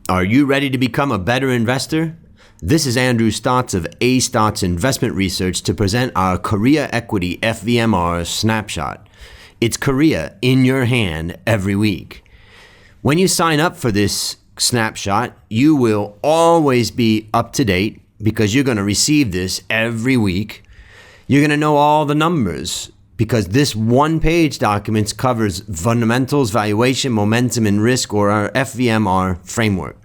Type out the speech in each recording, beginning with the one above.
Are you ready to become a better investor? This is Andrew Stotts of A Stotts Investment Research to present our Korea Equity FVMR Snapshot. It's Korea in your hand every week. When you sign up for this snapshot, you will always be up to date because you're going to receive this every week. You're going to know all the numbers because this one-page document covers fundamentals, valuation, momentum, and risk, or our FVMR framework.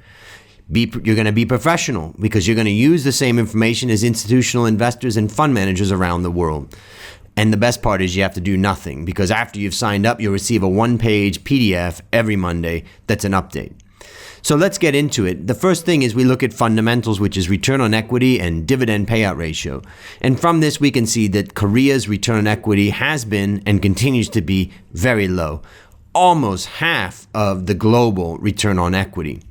You're going to be professional because you're going to use the same information as institutional investors and fund managers around the world. And the best part is you have to do nothing because after you've signed up, you'll receive a one-page PDF every Monday that's an update. So let's get into it. The first thing is we look at fundamentals, which is return on equity and dividend payout ratio. And from this, we can see that Korea's return on equity has been and continues to be very low, almost half of the global return on equity.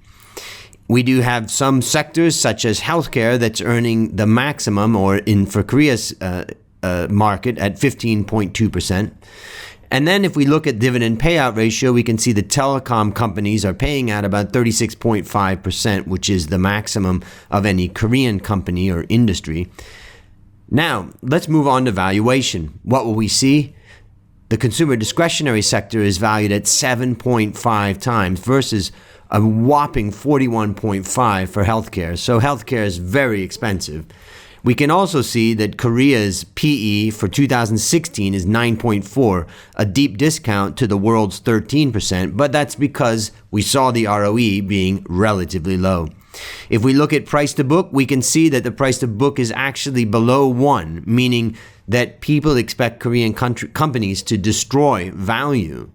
We do have some sectors such as healthcare that's earning the maximum, or for Korea's market at 15.2%. And then if we look at dividend payout ratio, we can see the telecom companies are paying out about 36.5%, which is the maximum of any Korean company or industry. Now, let's move on to valuation. What will we see? The consumer discretionary sector is valued at 7.5 times versus a whopping 41.5 for healthcare. So healthcare is very expensive. We can also see that Korea's PE for 2016 is 9.4, a deep discount to the world's 13%, but that's because we saw the ROE being relatively low. If we look at price to book, we can see that the price to book is actually below 1, meaning that people expect Korean companies to destroy value.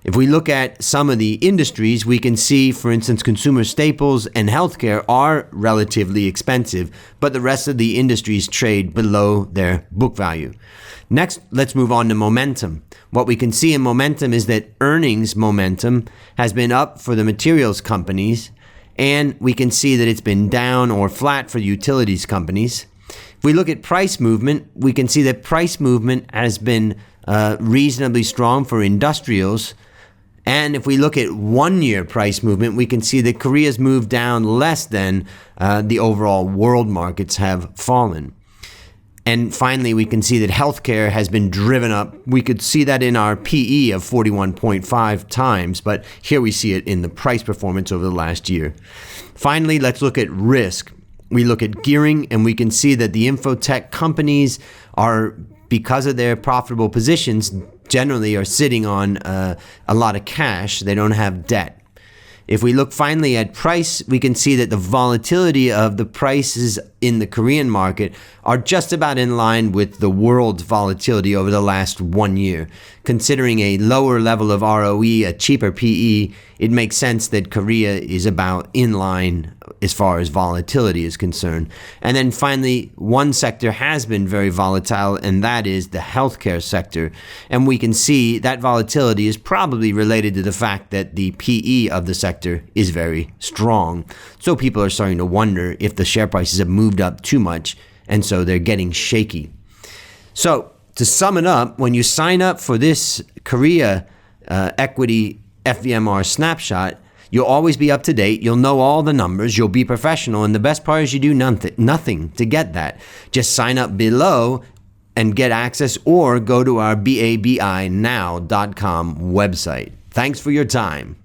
If we look at some of the industries, we can see, for instance, consumer staples and healthcare are relatively expensive, but the rest of the industries trade below their book value. Next, let's move on to momentum. What we can see in momentum is that earnings momentum has been up for the materials companies, and we can see that it's been down or flat for utilities companies. If we look at price movement, we can see that price movement has been reasonably strong for industrials. And if we look at 1 year price movement, we can see that Korea's moved down less than the overall world markets have fallen. And finally, we can see that healthcare has been driven up. We could see that in our PE of 41.5 times, but here we see it in the price performance over the last year. Finally, let's look at risk. We look at gearing, and we can see that the infotech companies are, because of their profitable positions, generally are sitting on a lot of cash. They don't have debt. If we look finally at price, we can see that the volatility of the prices in the Korean market are just about in line with the world's volatility over the last 1 year. Considering a lower level of ROE, a cheaper PE, it makes sense that Korea is about in line as far as volatility is concerned. And then finally, one sector has been very volatile, and that is the healthcare sector. And we can see that volatility is probably related to the fact that the PE of the sector is very strong. So people are starting to wonder if the share prices have moved up too much, and so they're getting shaky. So to sum it up, when you sign up for this Korea Equity FVMR Snapshot, you'll always be up to date. You'll know all the numbers. You'll be professional. And the best part is you do nothing to get that. Just sign up below and get access, or go to our BABInow.com website. Thanks for your time.